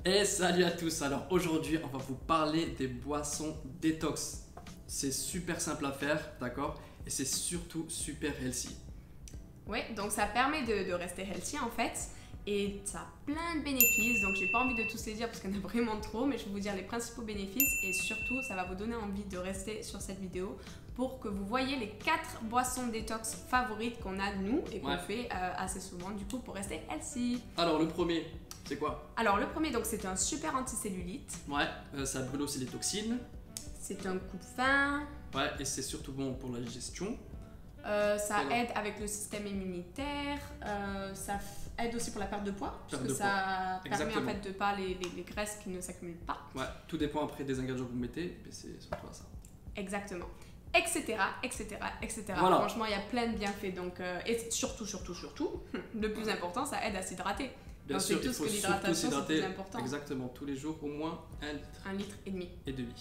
Et salut à tous, alors aujourd'hui on va vous parler des boissons détox. C'est super simple à faire, d'accord? Et c'est surtout super healthy. Ouais, donc ça permet de rester healthy en fait. Et ça a plein de bénéfices, donc j'ai pas envie de tous les dire parce qu'il y en a vraiment trop, mais je vais vous dire les principaux bénéfices et surtout ça va vous donner envie de rester sur cette vidéo pour que vous voyez les 4 boissons détox favorites qu'on a nous et qu'on fait assez souvent du coup pour rester healthy. Alors le premier, c'est quoi? Alors le premier, donc c'est un super anticellulite. Ouais, ça brûle aussi les toxines. C'est un coupe-faim. Ouais, et c'est surtout bon pour la digestion. Ça aide avec le système immunitaire, ça aide aussi pour la perte de poids, parce que ça permet en fait de pas les graisses qui ne s'accumulent pas. Ouais, tout dépend après des ingrédients que vous mettez, mais c'est surtout ça. Exactement. Etc. Voilà. Franchement, il y a plein de bienfaits. Donc, et surtout, le plus important, ça aide à s'hydrater. Bien sûr, il faut surtout s'hydrater important. Exactement, tous les jours, au moins 1 litre. 1,5 litre. Et demi.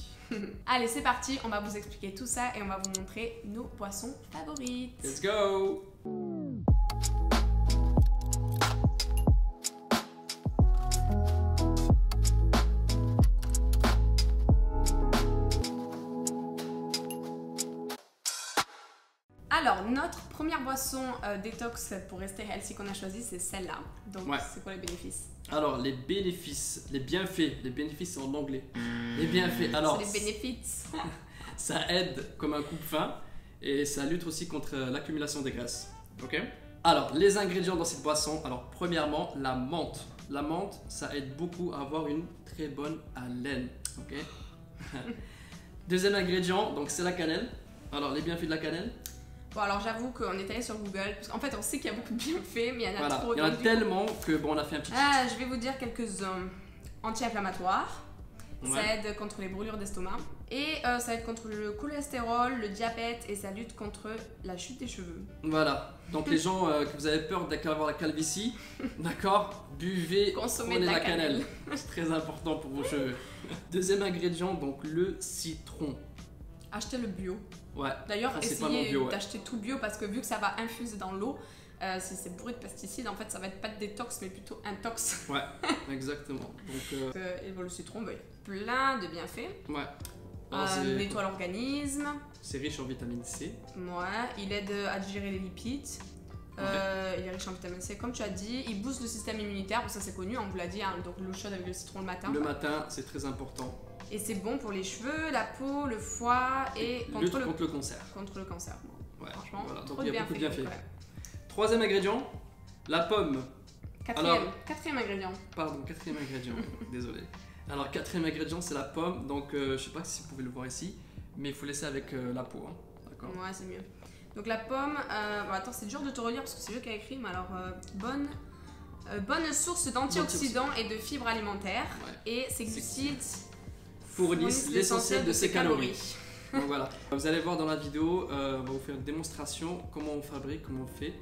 Allez, c'est parti, on va vous expliquer tout ça et on va vous montrer nos boissons favorites. Let's go! Alors, notre première boisson détox pour rester healthy qu'on a choisi, c'est celle-là. Donc, c'est quoi les bénéfices? Alors, les bénéfices, les bénéfices c'est en anglais. Les bienfaits, alors... C'est les bénéfices. Ça aide comme un coupe-faim et ça lutte aussi contre l'accumulation des graisses. Ok? Alors, les ingrédients dans cette boisson, alors premièrement, la menthe. La menthe, ça aide beaucoup à avoir une très bonne haleine. Ok? Deuxième ingrédient, donc c'est la cannelle. Alors, les bienfaits de la cannelle? Bon, alors j'avoue qu'on est allé sur Google, parce qu'en fait on sait qu'il y a beaucoup de bienfaits, mais il y en a trop. Il y en a tellement que bon, on a fait un petit... je vais vous dire quelques-uns. Anti-inflammatoires, ça aide contre les brûlures d'estomac, et ça aide contre le cholestérol, le diabète, et ça lutte contre la chute des cheveux. Voilà, donc les gens que vous avez peur d'avoir la calvitie, d'accord, buvez, prenez de la cannelle. C'est très important pour vos cheveux. Deuxième ingrédient, donc le citron. Achetez le bio. Ouais. D'ailleurs, essayez d'acheter tout bio parce que vu que ça va infuser dans l'eau, si c'est bourré de pesticides, en fait, ça va être pas de détox mais plutôt intox. Ouais, exactement. Donc, et le citron, il y a plein de bienfaits. Ouais. Nettoie l'organisme. C'est riche en vitamine C. Ouais, il aide à digérer les lipides. Il est riche en vitamine C, comme tu as dit. Il booste le système immunitaire, ça c'est connu, on vous l'a dit. Hein, donc l'eau chaude avec le citron le matin. Le matin, c'est très important. Et c'est bon pour les cheveux, la peau, le foie et contre le cancer. Contre le cancer. Ouais, franchement, voilà. trop Donc il y a beaucoup de bienfaits. Troisième ingrédient, la pomme. Quatrième ingrédient. Pardon, quatrième ingrédient. Désolé. Alors quatrième ingrédient, c'est la pomme. Donc je sais pas si vous pouvez le voir ici, mais il faut laisser avec la peau. Hein. D'accord. Ouais, c'est mieux. Donc la pomme, bon, attends, c'est dur de te relire parce que c'est lui qui a écrit, mais alors bonne source d'antioxydants et de fibres alimentaires. Ouais. Et ces glucides fournissent l'essentiel de ces calories. Donc voilà, vous allez voir dans la vidéo, on va vous faire une démonstration comment on fabrique, comment on fait.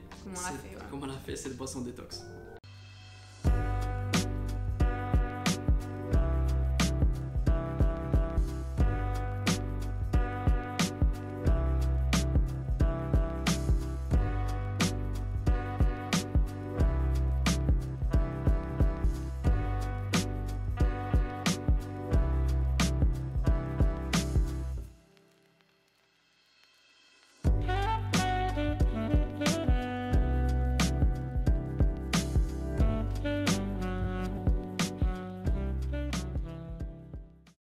Comment on l'a fait, cette boisson détox.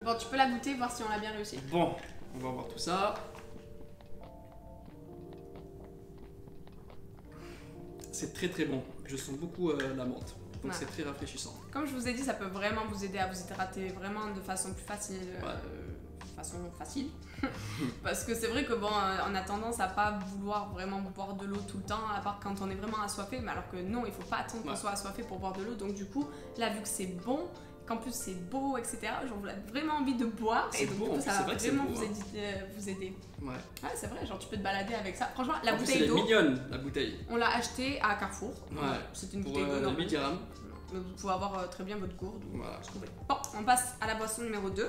Bon, tu peux la goûter, voir si on l'a bien réussi. Bon, on va voir tout ça. C'est très très bon. Je sens beaucoup la menthe. Donc c'est très rafraîchissant. Comme je vous ai dit, ça peut vraiment vous aider à vous hydrater vraiment de façon plus facile. Parce que c'est vrai que bon, on a tendance à pas vouloir vraiment boire de l'eau tout le temps, à part quand on est vraiment assoiffé, mais alors que non, il faut pas attendre qu'on soit assoiffé pour boire de l'eau. Donc du coup, là vu que c'est bon, qu'en plus c'est beau, etc., genre vous avez vraiment envie de boire et donc du coup, ça va vraiment vous aider. Ouais, c'est vrai, genre tu peux te balader avec ça. Franchement, la bouteille d'eau, elle est mignonne, la bouteille. On l'a achetée à Carrefour. Ouais, c'est une bouteille d'eau normale. 1000 dirhams. Vous pouvez avoir très bien votre gourde. Voilà. Bon, on passe à la boisson numéro 2.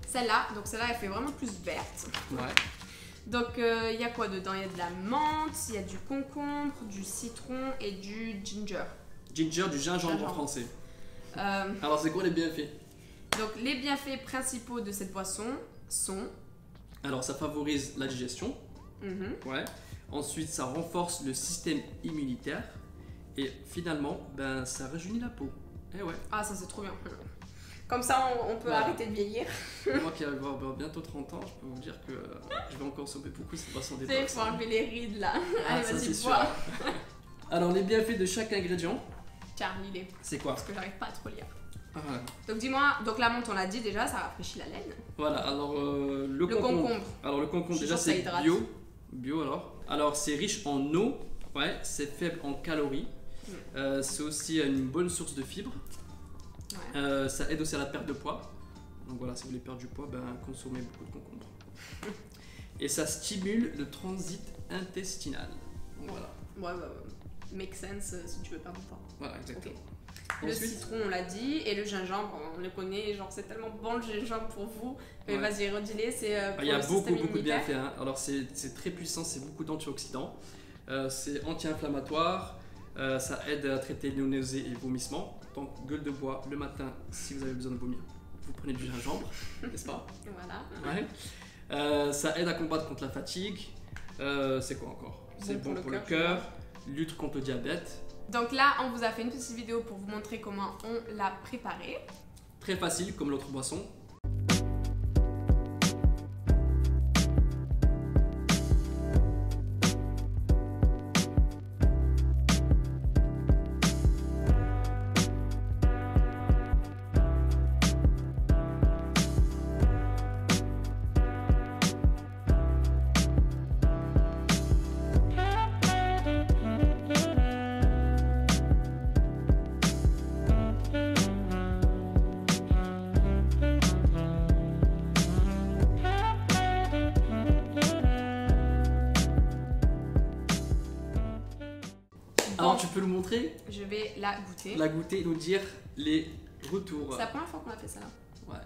Celle-là, donc celle-là elle fait vraiment plus verte. Ouais. Donc il y a quoi dedans? Il y a de la menthe, il y a du concombre, du citron et du ginger. Ginger, du gingembre en français. Alors, c'est quoi les bienfaits? Donc, les bienfaits principaux de cette boisson sont... Alors, ça favorise la digestion. Ouais. Ensuite, ça renforce le système immunitaire. Et finalement, ben, ça rajeunit la peau. Eh ouais. Ah, ça c'est trop bien. Comme ça, on peut arrêter de vieillir. Moi qui vais avoir bientôt 30 ans, je peux vous dire que je vais encore consommer beaucoup cette boisson Tu détox. sais, il faut enlever les rides là. Ah, Allez, ça vas-y, c'est sûr. bois. Alors, les bienfaits de chaque ingrédient, Tiens, lis-les. c'est quoi? Parce que j'arrive pas à trop lire. Ah, voilà. Donc dis-moi, donc la menthe on l'a dit déjà, ça rafraîchit la laine. Voilà, alors le Le concombre. concombre. Alors, le concombre, Je suis déjà, sûre que ça c'est hydrate. bio. Bio alors. Alors, c'est riche en eau, ouais, c'est faible en calories. C'est aussi une bonne source de fibres. Ouais. Ça aide aussi à la perte de poids. Donc voilà, si vous voulez perdre du poids, ben, consommez beaucoup de concombre. Et ça stimule le transit intestinal. Donc voilà. Ouais. Make sense si tu veux perdre du poids. Voilà, exactement. Le Ensuite, citron, on l'a dit, et le gingembre, on le connaît, genre c'est tellement bon le gingembre pour vous. Mais Ouais. vas-y, redis-les, c'est pour il y a le système beaucoup de immunitaire. bienfaits. Hein. Alors c'est très puissant, c'est beaucoup d'antioxydants. C'est anti-inflammatoire. Ça aide à traiter les nausées et les vomissements. Donc gueule de bois le matin, si vous avez besoin de vomir, vous prenez du gingembre, n'est-ce pas? Voilà. Ouais. Ça aide à combattre contre la fatigue. C'est quoi encore? C'est bon pour le cœur, lutte contre le diabète. Donc là, on vous a fait une petite vidéo pour vous montrer comment on l'a préparé. Très facile comme l'autre boisson. Alors tu peux nous montrer, Je vais la goûter. la goûter et nous dire les retours. C'est la première fois qu'on a fait ça là. Ouais.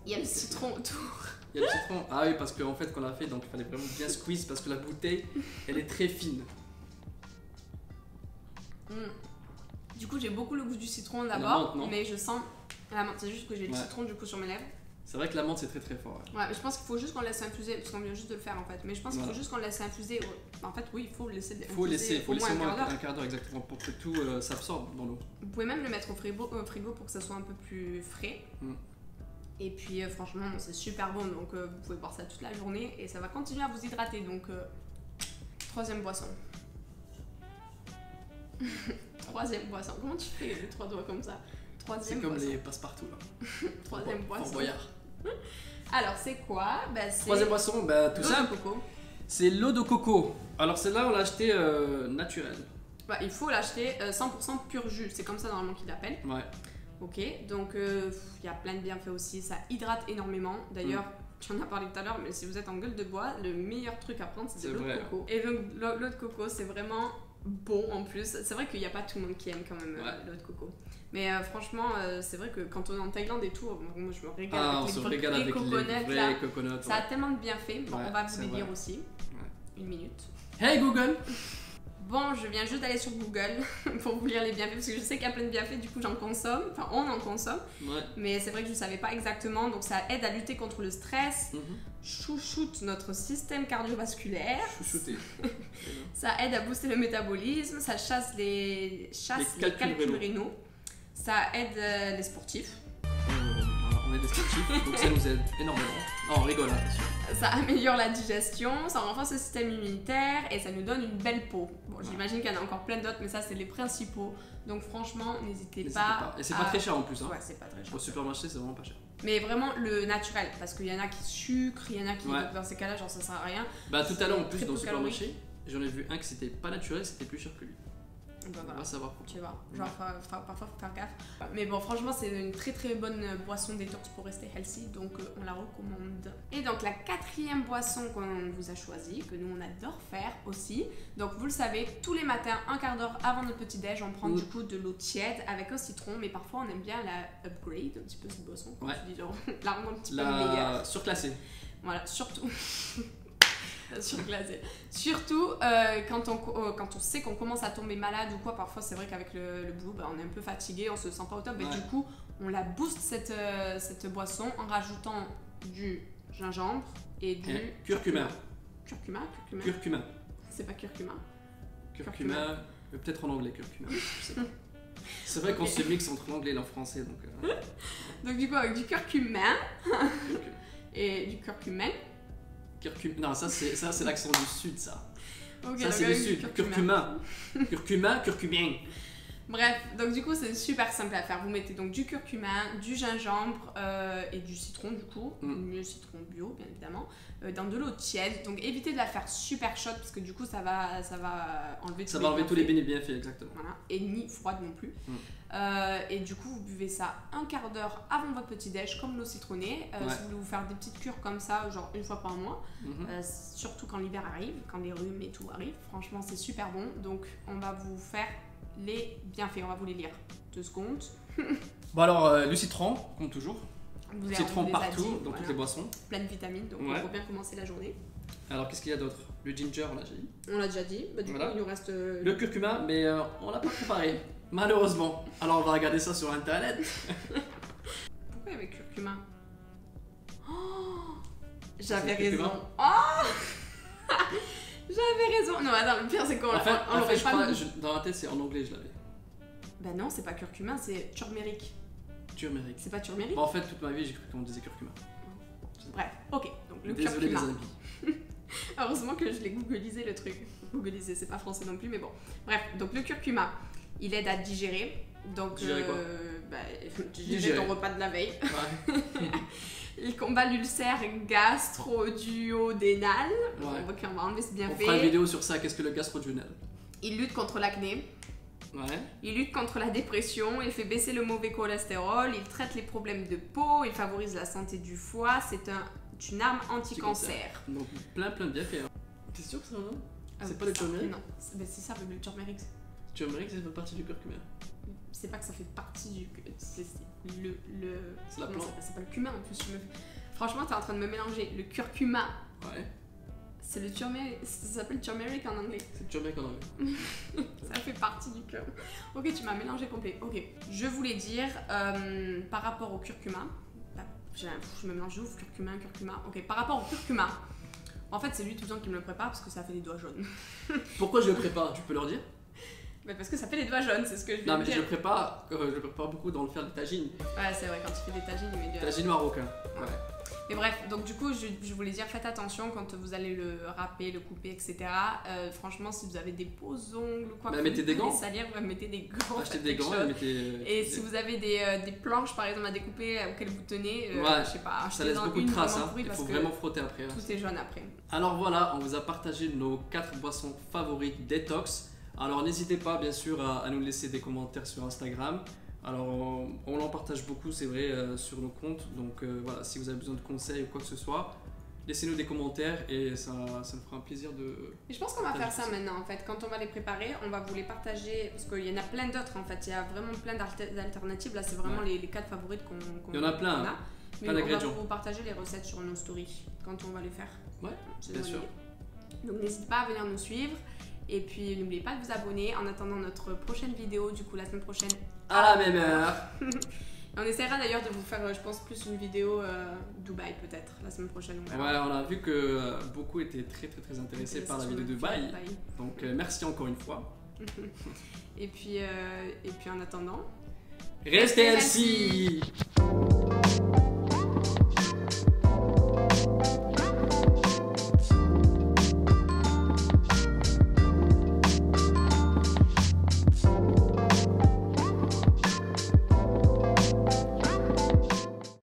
Il y a le citron autour. Il y a le citron. Ah oui, parce qu'en fait, qu'on l'a fait, donc il fallait vraiment bien squeeze parce que la bouteille, elle est très fine. Du coup, j'ai beaucoup le goût du citron La d'abord, menthe, non? mais je sens la menthe. C'est juste que j'ai le Ouais. citron du coup sur mes lèvres. C'est vrai que la menthe, c'est très très fort. Ouais. Ouais, mais je pense qu'il faut juste qu'on laisse infuser, parce qu'on vient juste de le faire en fait. Mais je pense qu'il faut juste qu'on laisse infuser. En fait, oui, il faut laisser Il faut laisser au moins un quart d'heure. un quart d'heure exactement pour que tout s'absorbe dans l'eau. Vous pouvez même le mettre au frigo pour que ça soit un peu plus frais. Et puis franchement, c'est super bon, donc vous pouvez boire ça toute la journée et ça va continuer à vous hydrater. Donc, troisième boisson. Troisième boisson. Comment tu fais les 3 doigts comme ça? C'est Troisième comme boisson. les passe-partout là. Troisième Fort boisson. Boyard. Alors, c'est quoi? Bah, c'est Troisième boisson, bah, tout l'eau de simple. coco. C'est l'eau de coco. Alors celle-là, on l'a acheté naturelle. Bah, il faut l'acheter 100% pur jus. C'est comme ça normalement qu'ils l'appellent. Ouais. Ok, donc il y a plein de bienfaits aussi. Ça hydrate énormément. D'ailleurs, tu en as parlé tout à l'heure, mais si vous êtes en gueule de bois, le meilleur truc à prendre, c'est de l'eau de coco. Et donc, l'eau de coco, c'est vraiment bon en plus. C'est vrai qu'il n'y a pas tout le monde qui aime quand même l'eau de coco. Mais franchement, c'est vrai que quand on est en Thaïlande et tout, moi je me régale Ah, on avec se les régale avec les coconuts là. vrais coconuts. Ça a tellement de bienfaits. Bon, Ouais, on va vous c'est les dire vrai. aussi. Ouais. Une minute. Hey Google! Bon, je viens juste d'aller sur Google pour vous lire les bienfaits parce que je sais qu'il y a plein de bienfaits, du coup j'en consomme, enfin on en consomme, Ouais. mais c'est vrai que je ne savais pas exactement. Donc ça aide à lutter contre le stress, chouchoute notre système cardiovasculaire, Chouchouté. ça aide à booster le métabolisme, ça chasse les calculs rénaux, ça aide les sportifs. On est des sportifs, donc ça nous aide énormément. Non, on rigole, attention. Ça améliore la digestion, ça renforce le système immunitaire et ça nous donne une belle peau. Bon, j'imagine qu'il y en a encore plein d'autres, mais ça, c'est les principaux. Donc, franchement, n'hésitez pas. Et c'est pas très cher en plus. Hein. Ouais, c'est pas très cher. Au supermarché, c'est vraiment pas cher. Mais vraiment le naturel, parce qu'il y en a qui sucrent, il y en a qui, dans ces cas-là, genre ça sert à rien. Bah, tout à l'heure, en plus, Très dans le peu calorique. supermarché, j'en ai vu un qui c'était pas naturel, c'était plus cher que lui. Bah, On voilà. va savoir pourquoi. Tu vois, genre parfois faut faire gaffe. Mais bon, franchement, c'est une très très bonne boisson détox pour rester healthy, donc on la recommande. Et donc la 4e boisson qu'on vous a choisie, que nous on adore faire aussi. Donc vous le savez, tous les matins, un quart d'heure avant notre petit déj, on prend du coup de l'eau tiède avec un citron, mais parfois on aime bien la upgrade un petit peu cette boisson. Quand tu dis genre la rendre un petit peu meilleure. Surclassée. Voilà, surtout. La surglacée. Surtout quand on sait qu'on commence à tomber malade ou quoi, parfois c'est vrai qu'avec le boulot, bah, on est un peu fatigué, on se sent pas au top, mais du coup on la booste cette boisson en rajoutant du gingembre et du curcuma. Curcuma. C'est pas curcuma. Curcuma, peut-être en anglais curcuma, je sais pas. C'est vrai qu'on se mixe entre l'anglais et le français, donc... Donc du coup avec du curcuma et du curcumin. Non, ça c'est l'accent du sud, ça. Okay, ça c'est du sud. Curcuma. Curcumin. Bref, donc du coup c'est super simple à faire. Vous mettez donc du curcuma, du gingembre et du citron du coup, le citron bio bien évidemment, dans de l'eau tiède. Donc évitez de la faire super chaude parce que du coup ça va enlever tous les bienfaits, exactement. Voilà, et ni froide non plus. Et du coup vous buvez ça un quart d'heure avant votre petit déj comme l'eau citronnée. Si vous voulez vous faire des petites cures comme ça, genre une fois par mois, surtout quand l'hiver arrive, quand les rhumes et tout arrivent, franchement c'est super bon. Donc on va vous faire les bienfaits, on va vous les lire. 2 secondes. Bon alors, le citron, comme toujours. Citron partout, dans toutes les boissons. Plein de vitamines, donc on peut bien commencer la journée. Alors qu'est-ce qu'il y a d'autre? Le ginger, on l'a déjà dit. On l'a déjà dit, bah, du coup il nous reste... Le curcuma, mais on l'a pas préparé, malheureusement. Alors on va regarder ça sur internet. Pourquoi il y avait curcuma? J'avais raison. J'avais raison. Non, attends, le pire c'est qu'on je crois, dans la tête, c'est en anglais, je l'avais. Bah non, c'est pas curcuma, c'est turmeric. Turmeric. C'est pas turmeric? Bon, en fait, toute ma vie, j'ai cru qu'on disait curcuma. Bref, ok. Donc le Désolé, curcuma. les amis. Heureusement que je l'ai googlisé le truc. Googlisé, c'est pas français non plus, mais bon. Bref, donc le curcuma, il aide à digérer. Donc, digérer quoi? Digérer ton repas de la veille. Ouais. Il combat l'ulcère gastro-duodénal. Ok, on va enlever ce bienfait. On fera une vidéo sur ça, qu'est-ce que le gastro-duodénal? Il lutte contre l'acné. Ouais. Il lutte contre la dépression, il fait baisser le mauvais cholestérol, il traite les problèmes de peau, il favorise la santé du foie, c'est une arme anti-cancer. Donc plein de bienfaits. Hein. T'es sûr que c'est un nom? C'est pas le turmeric? Non, c'est ça le turmeric. Turmeric, ça fait partie du curcuma. C'est pas que ça fait partie du... C'est la plante. C'est pas le cumin en plus. Franchement, t'es en train de me mélanger. Le curcuma. Ouais. C'est le turmeric. Ça s'appelle turmeric en anglais. C'est le turmeric en anglais. Ça fait partie du curcuma. Ok, tu m'as mélangé complet. Ok. Je voulais dire, par rapport au curcuma... Je me mélange ouf, curcuma. Ok, par rapport au curcuma... En fait, c'est lui tout le temps qui me le prépare parce que ça fait des doigts jaunes. Pourquoi je le prépare? Tu peux leur dire? Mais parce que ça fait des doigts jaunes, c'est ce que je viens de dire. Non, mais je le prépare beaucoup dans le faire des tagines. Ouais, c'est vrai, quand tu fais des tagines, il met du... Tagines marocains. Ouais. Mais bref, donc du coup, je voulais dire, faites attention quand vous allez le râper, le couper, etc. Franchement, si vous avez des beaux ongles ou quoi, mettez des gants. Salir, mettez des gants. Achetez des gants et si vous avez des planches, par exemple, à découper auxquelles vous tenez, je sais pas, ça laisse beaucoup de traces. Il faut vraiment frotter après. Tout est jaune après. Alors voilà, on vous a partagé nos 4 boissons favorites détox. Alors n'hésitez pas, bien sûr, à nous laisser des commentaires sur Instagram. Alors on en partage beaucoup, c'est vrai, sur nos comptes. Donc voilà, si vous avez besoin de conseils ou quoi que ce soit, laissez-nous des commentaires et ça me fera un plaisir de... Et je pense qu'on va faire ça maintenant en fait. Quand on va les préparer, on va vous les partager parce qu'il y en a plein d'autres en fait. Il y a vraiment plein d'alternatives. Là, c'est vraiment les 4 favorites qu'on Il y en a plein, hein. Mais on va vous partager les recettes sur nos stories quand on va les faire. Ouais, bien sûr. Donc n'hésitez pas à venir nous suivre. Et puis n'oubliez pas de vous abonner en attendant notre prochaine vidéo, du coup la semaine prochaine. À la même heure. On essaiera d'ailleurs de vous faire, je pense, plus une vidéo Dubaï peut-être la semaine prochaine. Ouais, on a vu que beaucoup étaient très intéressés par la vidéo de Dubaï. Donc merci encore une fois. Et puis en attendant, restez ainsi.